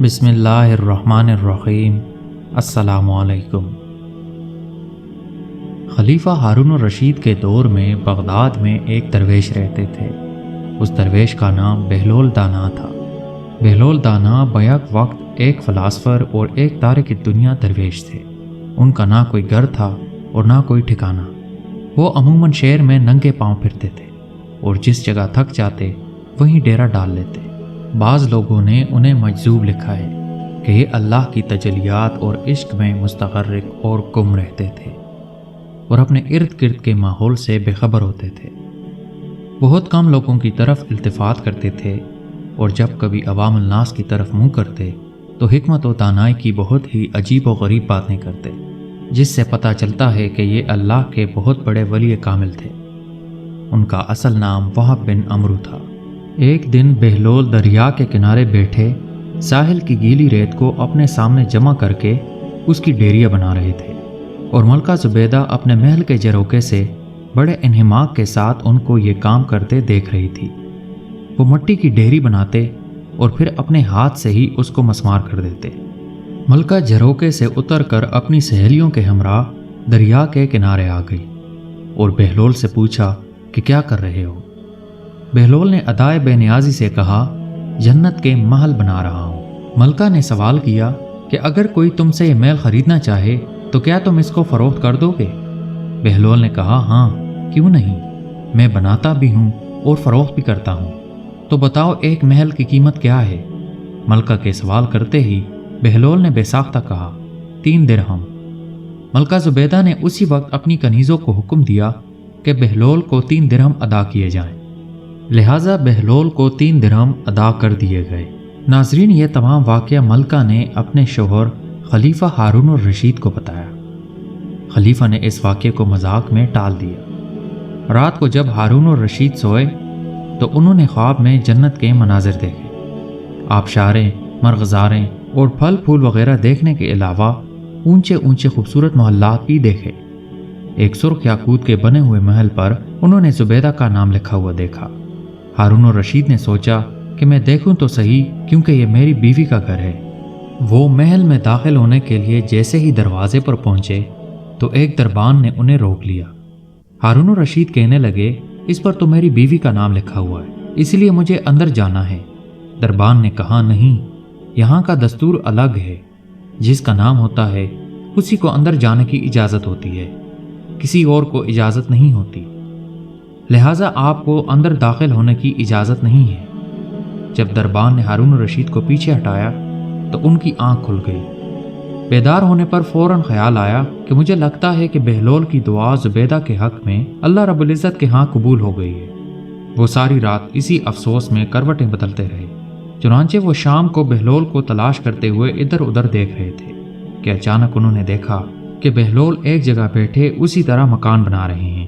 بسم اللہ الرحمن الرحیم۔ السلام علیکم۔ خلیفہ ہارون الرشید کے دور میں بغداد میں ایک درویش رہتے تھے۔ اس درویش کا نام بہلول دانا تھا۔ بہلول دانا بیک وقت ایک فلاسفر اور ایک تارک دنیا درویش تھے۔ ان کا نہ کوئی گھر تھا اور نہ کوئی ٹھکانہ۔ وہ عموماً شہر میں ننگے پاؤں پھرتے تھے اور جس جگہ تھک جاتے وہیں ڈیرا ڈال لیتے۔ بعض لوگوں نے انہیں مجذوب لکھا ہے کہ یہ اللہ کی تجلیات اور عشق میں مستغرق اور گم رہتے تھے اور اپنے ارد گرد کے ماحول سے بے خبر ہوتے تھے۔ بہت کم لوگوں کی طرف التفات کرتے تھے اور جب کبھی عوام الناس کی طرف منہ کرتے تو حکمت و دانائی کی بہت ہی عجیب و غریب باتیں کرتے، جس سے پتہ چلتا ہے کہ یہ اللہ کے بہت بڑے ولی کامل تھے۔ ان کا اصل نام وہب بن عمرو تھا۔ ایک دن بہلول دریا کے کنارے بیٹھے ساحل کی گیلی ریت کو اپنے سامنے جمع کر کے اس کی ڈیریاں بنا رہے تھے اور ملکہ زبیدہ اپنے محل کے جروکے سے بڑے انہماک کے ساتھ ان کو یہ کام کرتے دیکھ رہی تھی۔ وہ مٹی کی ڈیری بناتے اور پھر اپنے ہاتھ سے ہی اس کو مسمار کر دیتے۔ ملکہ جروکے سے اتر کر اپنی سہیلیوں کے ہمراہ دریا کے کنارے آ گئی اور بہلول سے پوچھا کہ کیا کر رہے ہو؟ بہلول نے ادائے بے نیازی سے کہا، جنت کے محل بنا رہا ہوں۔ ملکہ نے سوال کیا کہ اگر کوئی تم سے یہ محل خریدنا چاہے تو کیا تم اس کو فروخت کر دو گے؟ بہلول نے کہا، ہاں کیوں نہیں، میں بناتا بھی ہوں اور فروخت بھی کرتا ہوں۔ تو بتاؤ ایک محل کی قیمت کیا ہے؟ ملکہ کے سوال کرتے ہی بہلول نے بے ساختہ کہا، 3 درہم۔ ملکہ زبیدہ نے اسی وقت اپنی کنیزوں کو حکم دیا کہ بہلول کو 3 درہم ادا کیے جائیں۔ لہٰذا بہلول کو 3 درہم ادا کر دیے گئے۔ ناظرین، یہ تمام واقعہ ملکہ نے اپنے شوہر خلیفہ ہارون الرشید کو بتایا۔ خلیفہ نے اس واقعے کو مذاق میں ٹال دیا۔ رات کو جب ہارون الرشید سوئے تو انہوں نے خواب میں جنت کے مناظر دیکھے۔ آبشاریں، مرغزاریں اور پھل پھول وغیرہ دیکھنے کے علاوہ اونچے اونچے خوبصورت محلات بھی دیکھے۔ ایک سرخ یاقوت کے بنے ہوئے محل پر انہوں نے زبیدہ کا نام لکھا ہوا دیکھا۔ ہارون الرشید نے سوچا کہ میں دیکھوں تو صحیح، کیونکہ یہ میری بیوی کا گھر ہے۔ وہ محل میں داخل ہونے کے لیے جیسے ہی دروازے پر پہنچے تو ایک دربان نے انہیں روک لیا۔ ہارون الرشید کہنے لگے، اس پر تو میری بیوی کا نام لکھا ہوا ہے، اس لیے مجھے اندر جانا ہے۔ دربان نے کہا، نہیں، یہاں کا دستور الگ ہے، جس کا نام ہوتا ہے اسی کو اندر جانے کی اجازت ہوتی ہے، کسی اور کو اجازت نہیں ہوتی، لہٰذا آپ کو اندر داخل ہونے کی اجازت نہیں ہے۔ جب دربان نے ہارون الرشید کو پیچھے ہٹایا تو ان کی آنکھ کھل گئی۔ بیدار ہونے پر فوراً خیال آیا کہ مجھے لگتا ہے کہ بہلول کی دعا زبیدہ کے حق میں اللہ رب العزت کے ہاں قبول ہو گئی ہے۔ وہ ساری رات اسی افسوس میں کروٹیں بدلتے رہے۔ چنانچہ وہ شام کو بہلول کو تلاش کرتے ہوئے ادھر ادھر دیکھ رہے تھے کہ اچانک انہوں نے دیکھا کہ بہلول ایک جگہ بیٹھے اسی طرح مکان بنا رہے ہیں۔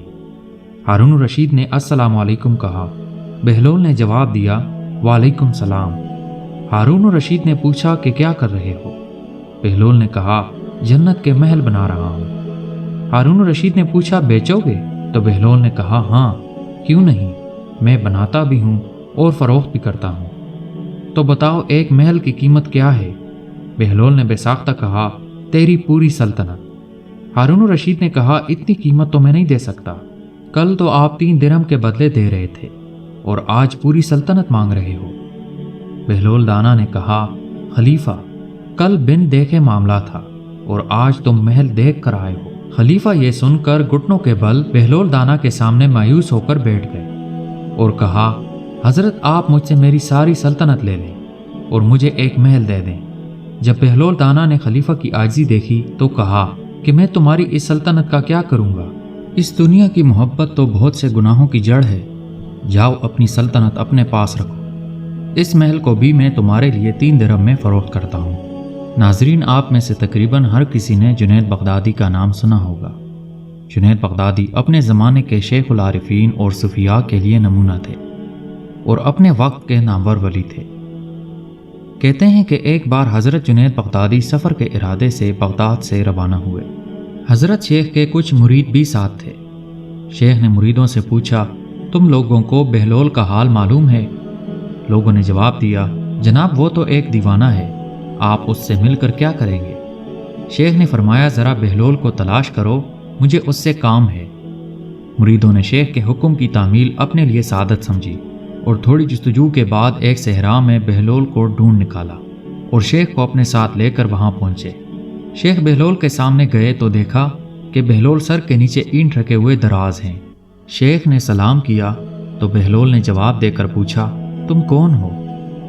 ہارون الرشید نے السلام علیکم کہا۔ بہلول نے جواب دیا، وعلیکم السلام۔ ہارون الرشید نے پوچھا کہ کیا کر رہے ہو؟ بہلول نے کہا، جنت کے محل بنا رہا ہوں۔ ہارون الرشید نے پوچھا، بیچو گے؟ تو بہلول نے کہا، ہاں کیوں نہیں، میں بناتا بھی ہوں اور فروخت بھی کرتا ہوں۔ تو بتاؤ ایک محل کی قیمت کیا ہے؟ بہلول نے بے ساختہ کہا، تیری پوری سلطنت۔ ہارون الرشید نے کہا، اتنی قیمت تو میں نہیں دے سکتا، کل تو آپ 3 درہم کے بدلے دے رہے تھے اور آج پوری سلطنت مانگ رہے ہو۔ بہلول دانا نے کہا، خلیفہ، کل بن دیکھے معاملہ تھا اور آج تم محل دیکھ کر آئے ہو۔ خلیفہ یہ سن کر گھٹنوں کے بل بہلول دانا کے سامنے مایوس ہو کر بیٹھ گئے اور کہا، حضرت آپ مجھ سے میری ساری سلطنت لے لیں اور مجھے ایک محل دے دیں۔ جب بہلول دانا نے خلیفہ کی عاجزی دیکھی تو کہا کہ میں تمہاری اس سلطنت کا کیا کروں گا؟ اس دنیا کی محبت تو بہت سے گناہوں کی جڑ ہے، جاؤ اپنی سلطنت اپنے پاس رکھو۔ اس محل کو بھی میں تمہارے لیے 3 درہم میں فروخت کرتا ہوں۔ ناظرین، آپ میں سے تقریباً ہر کسی نے جنید بغدادی کا نام سنا ہوگا۔ جنید بغدادی اپنے زمانے کے شیخ العارفین اور صوفیاء کے لیے نمونہ تھے اور اپنے وقت کے نامور ولی تھے۔ کہتے ہیں کہ ایک بار حضرت جنید بغدادی سفر کے ارادے سے بغداد سے روانہ ہوئے۔ حضرت شیخ کے کچھ مرید بھی ساتھ تھے۔ شیخ نے مریدوں سے پوچھا، تم لوگوں کو بہلول کا حال معلوم ہے؟ لوگوں نے جواب دیا، جناب وہ تو ایک دیوانہ ہے، آپ اس سے مل کر کیا کریں گے؟ شیخ نے فرمایا ذرا بہلول کو تلاش کرو، مجھے اس سے کام ہے۔ مریدوں نے شیخ کے حکم کی تعمیل اپنے لیے سعادت سمجھی اور تھوڑی جستجو کے بعد ایک صحرا میں بہلول کو ڈھونڈ نکالا اور شیخ کو اپنے ساتھ لے کر وہاں پہنچے۔ شیخ بہلول کے سامنے گئے تو دیکھا کہ بہلول سر کے نیچے اینٹ رکھے ہوئے دراز ہیں۔ شیخ نے سلام کیا تو بہلول نے جواب دے کر پوچھا، تم کون ہو؟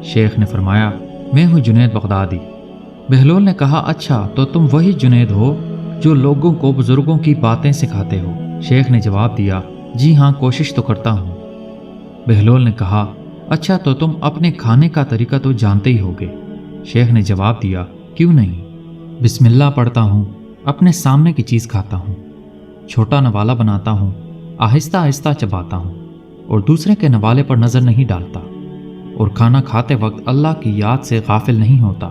شیخ نے فرمایا، میں ہوں جنید بغدادی۔ بہلول نے کہا، اچھا تو تم وہی جنید ہو جو لوگوں کو بزرگوں کی باتیں سکھاتے ہو؟ شیخ نے جواب دیا، جی ہاں، کوشش تو کرتا ہوں۔ بہلول نے کہا، اچھا تو تم اپنے کھانے کا طریقہ تو جانتے ہی ہوگے؟ شیخ نے جواب دیا، کیوں نہیں، بسم اللہ پڑھتا ہوں، اپنے سامنے کی چیز کھاتا ہوں، چھوٹا نوالا بناتا ہوں، آہستہ آہستہ چباتا ہوں اور دوسرے کے نوالے پر نظر نہیں ڈالتا، اور کھانا کھاتے وقت اللہ کی یاد سے غافل نہیں ہوتا۔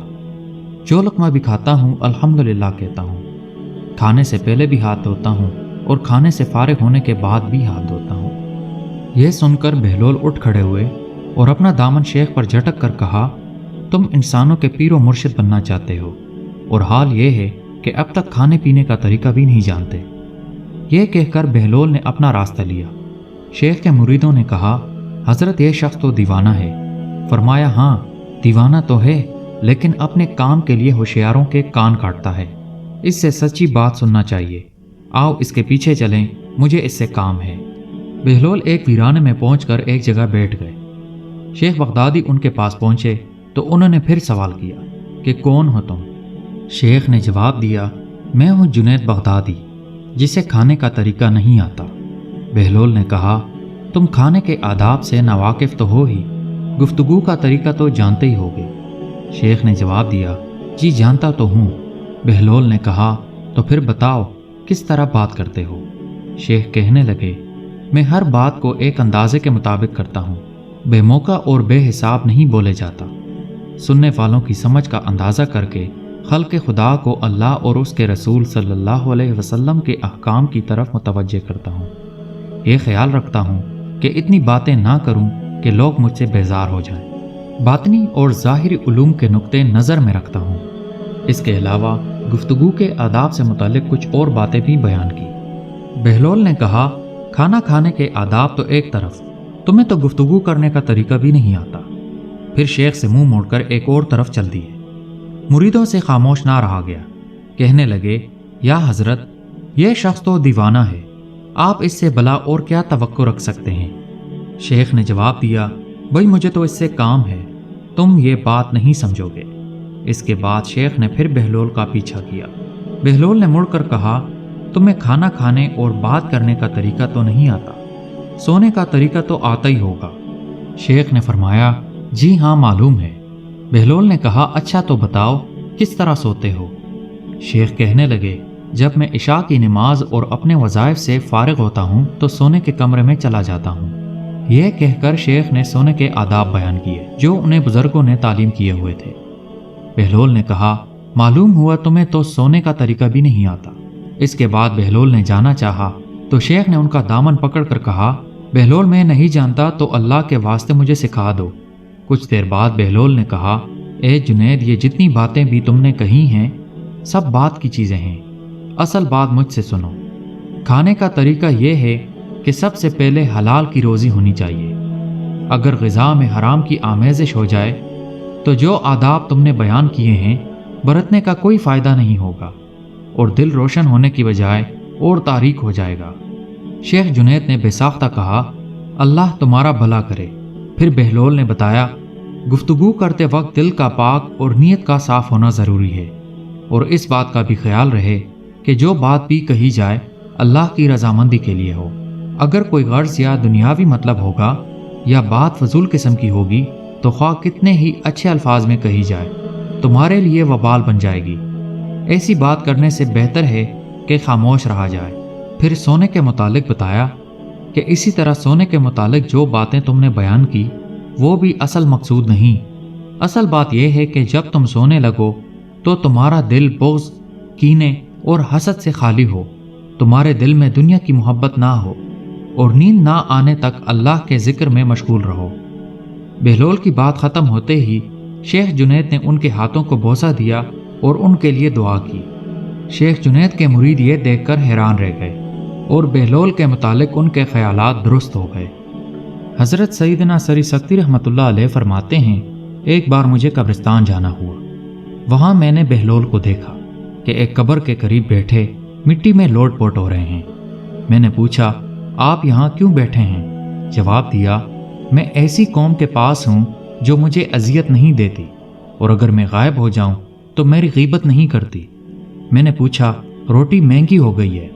جو لقمہ بھی کھاتا ہوں الحمدللہ کہتا ہوں، کھانے سے پہلے بھی ہاتھ دھوتا ہوں اور کھانے سے فارغ ہونے کے بعد بھی ہاتھ دھوتا ہوں۔ یہ سن کر بہلول اٹھ کھڑے ہوئے اور اپنا دامن شیخ پر جھٹک کر کہا، تم انسانوں کے پیر و مرشد بننا چاہتے ہو اور حال یہ ہے کہ اب تک کھانے پینے کا طریقہ بھی نہیں جانتے۔ یہ کہہ کر بہلول نے اپنا راستہ لیا۔ شیخ کے مریدوں نے کہا، حضرت یہ شخص تو دیوانہ ہے۔ فرمایا، ہاں دیوانہ تو ہے، لیکن اپنے کام کے لیے ہوشیاروں کے کان کاٹتا ہے، اس سے سچی بات سننا چاہیے، آؤ اس کے پیچھے چلیں، مجھے اس سے کام ہے۔ بہلول ایک ویرانے میں پہنچ کر ایک جگہ بیٹھ گئے۔ شیخ بغدادی ان کے پاس پہنچے تو انہوں نے پھر سوال کیا کہ کون ہو تم؟ شیخ نے جواب دیا، میں ہوں جنید بغدادی، جسے کھانے کا طریقہ نہیں آتا۔ بہلول نے کہا، تم کھانے کے آداب سے ناواقف تو ہو ہی، گفتگو کا طریقہ تو جانتے ہی ہوگے؟ شیخ نے جواب دیا، جی جانتا تو ہوں۔ بہلول نے کہا، تو پھر بتاؤ کس طرح بات کرتے ہو؟ شیخ کہنے لگے، میں ہر بات کو ایک اندازے کے مطابق کرتا ہوں، بے موقع اور بے حساب نہیں بولے جاتا، سننے والوں کی سمجھ کا اندازہ کر کے خلق خدا کو اللہ اور اس کے رسول صلی اللہ علیہ وسلم کے احکام کی طرف متوجہ کرتا ہوں۔ یہ خیال رکھتا ہوں کہ اتنی باتیں نہ کروں کہ لوگ مجھ سے بیزار ہو جائیں۔ باطنی اور ظاہری علوم کے نقطے نظر میں رکھتا ہوں۔ اس کے علاوہ گفتگو کے آداب سے متعلق کچھ اور باتیں بھی بیان کی۔ بہلول نے کہا، کھانا کھانے کے آداب تو ایک طرف، تمہیں تو گفتگو کرنے کا طریقہ بھی نہیں آتا۔ پھر شیخ سے منہ موڑ کر ایک اور طرف چل دیے۔ مریدوں سے خاموش نہ رہا گیا، کہنے لگے، یا حضرت یہ شخص تو دیوانہ ہے، آپ اس سے بلا اور کیا توقع رکھ سکتے ہیں؟ شیخ نے جواب دیا، بھائی مجھے تو اس سے کام ہے، تم یہ بات نہیں سمجھو گے۔ اس کے بعد شیخ نے پھر بہلول کا پیچھا کیا۔ بہلول نے مڑ کر کہا، تمہیں کھانا کھانے اور بات کرنے کا طریقہ تو نہیں آتا، سونے کا طریقہ تو آتا ہی ہوگا؟ شیخ نے فرمایا، جی ہاں معلوم ہے۔ بہلول نے کہا، اچھا تو بتاؤ کس طرح سوتے ہو؟ شیخ کہنے لگے، جب میں عشاء کی نماز اور اپنے وظائف سے فارغ ہوتا ہوں تو سونے کے کمرے میں چلا جاتا ہوں۔ یہ کہہ کر شیخ نے سونے کے آداب بیان کیے جو انہیں بزرگوں نے تعلیم کیے ہوئے تھے۔ بہلول نے کہا، معلوم ہوا تمہیں تو سونے کا طریقہ بھی نہیں آتا۔ اس کے بعد بہلول نے جانا چاہا تو شیخ نے ان کا دامن پکڑ کر کہا، بہلول میں نہیں جانتا تو اللہ کے واسطے مجھے سکھا دو۔ کچھ دیر بعد بہلول نے کہا، اے جنید، یہ جتنی باتیں بھی تم نے کہی ہیں سب بات کی چیزیں ہیں، اصل بات مجھ سے سنو۔ کھانے کا طریقہ یہ ہے کہ سب سے پہلے حلال کی روزی ہونی چاہیے۔ اگر غذا میں حرام کی آمیزش ہو جائے تو جو آداب تم نے بیان کیے ہیں برتنے کا کوئی فائدہ نہیں ہوگا اور دل روشن ہونے کی بجائے اور تاریک ہو جائے گا۔ شیخ جنید نے بے ساختہ کہا، اللہ تمہارا بھلا کرے۔ پھر بہلول نے بتایا، گفتگو کرتے وقت دل کا پاک اور نیت کا صاف ہونا ضروری ہے، اور اس بات کا بھی خیال رہے کہ جو بات بھی کہی جائے اللہ کی رضامندی کے لیے ہو۔ اگر کوئی غرض یا دنیاوی مطلب ہوگا یا بات فضول قسم کی ہوگی تو خواہ کتنے ہی اچھے الفاظ میں کہی جائے تمہارے لیے وبال بن جائے گی۔ ایسی بات کرنے سے بہتر ہے کہ خاموش رہا جائے۔ پھر سونے کے متعلق بتایا کہ اسی طرح سونے کے متعلق جو باتیں تم نے بیان کی وہ بھی اصل مقصود نہیں۔ اصل بات یہ ہے کہ جب تم سونے لگو تو تمہارا دل بغض، کینے اور حسد سے خالی ہو، تمہارے دل میں دنیا کی محبت نہ ہو، اور نیند نہ آنے تک اللہ کے ذکر میں مشغول رہو۔ بہلول کی بات ختم ہوتے ہی شیخ جنید نے ان کے ہاتھوں کو بوسہ دیا اور ان کے لیے دعا کی۔ شیخ جنید کے مرید یہ دیکھ کر حیران رہ گئے اور بہلول کے متعلق ان کے خیالات درست ہو گئے۔ حضرت سیدنا سری سکتی رحمۃ اللہ علیہ فرماتے ہیں، ایک بار مجھے قبرستان جانا ہوا۔ وہاں میں نے بہلول کو دیکھا کہ ایک قبر کے قریب بیٹھے مٹی میں لوٹ پوٹ ہو رہے ہیں۔ میں نے پوچھا، آپ یہاں کیوں بیٹھے ہیں؟ جواب دیا، میں ایسی قوم کے پاس ہوں جو مجھے اذیت نہیں دیتی، اور اگر میں غائب ہو جاؤں تو میری غیبت نہیں کرتی۔ میں نے پوچھا، روٹی مہنگی ہو گئی ہے؟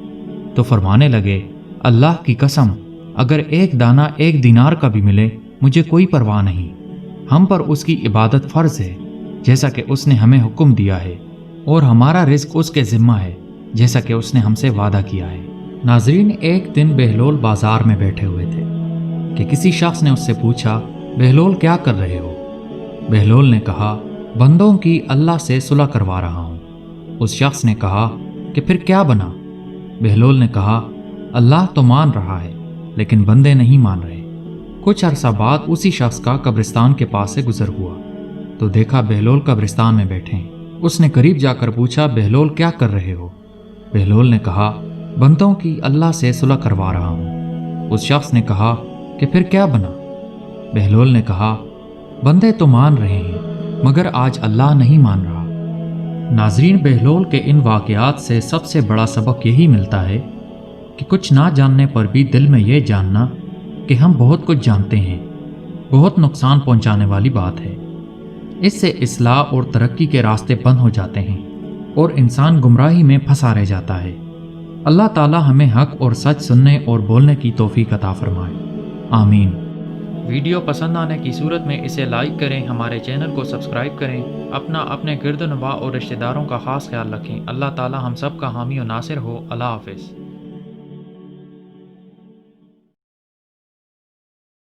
تو فرمانے لگے، اللہ کی قسم، اگر ایک دانہ 1 دینار کا بھی ملے مجھے کوئی پرواہ نہیں۔ ہم پر اس کی عبادت فرض ہے جیسا کہ اس نے ہمیں حکم دیا ہے، اور ہمارا رزق اس کے ذمہ ہے جیسا کہ اس نے ہم سے وعدہ کیا ہے۔ ناظرین، ایک دن بہلول بازار میں بیٹھے ہوئے تھے کہ کسی شخص نے اس سے پوچھا، بہلول کیا کر رہے ہو؟ بہلول نے کہا، بندوں کی اللہ سے صلح کروا رہا ہوں۔ اس شخص نے کہا کہ پھر کیا بنا؟ بہلول نے کہا، اللہ تو مان رہا ہے لیکن بندے نہیں مان رہے۔ کچھ عرصہ بعد اسی شخص کا قبرستان کے پاس سے گزر ہوا تو دیکھا بہلول قبرستان میں بیٹھے ہیں۔ اس نے قریب جا کر پوچھا، بہلول کیا کر رہے ہو؟ بہلول نے کہا، بندوں کی اللہ سے صلح کروا رہا ہوں۔ اس شخص نے کہا کہ پھر کیا بنا؟ بہلول نے کہا، بندے تو مان رہے ہیں مگر آج اللہ نہیں مان رہا۔ ناظرین، بہلول کے ان واقعات سے سب سے بڑا سبق یہی ملتا ہے کہ کچھ نہ جاننے پر بھی دل میں یہ جاننا کہ ہم بہت کچھ جانتے ہیں بہت نقصان پہنچانے والی بات ہے۔ اس سے اصلاح اور ترقی کے راستے بند ہو جاتے ہیں اور انسان گمراہی میں پھنسا رہ جاتا ہے۔ اللہ تعالی ہمیں حق اور سچ سننے اور بولنے کی توفیق عطا فرمائے، آمین۔ ویڈیو پسند آنے کی صورت میں اسے لائک کریں، ہمارے چینل کو سبسکرائب کریں، اپنے گرد و نواح اور رشتہ داروں کا خاص خیال رکھیں۔ اللہ تعالی ہم سب کا حامی و ناصر ہو۔ اللہ حافظ۔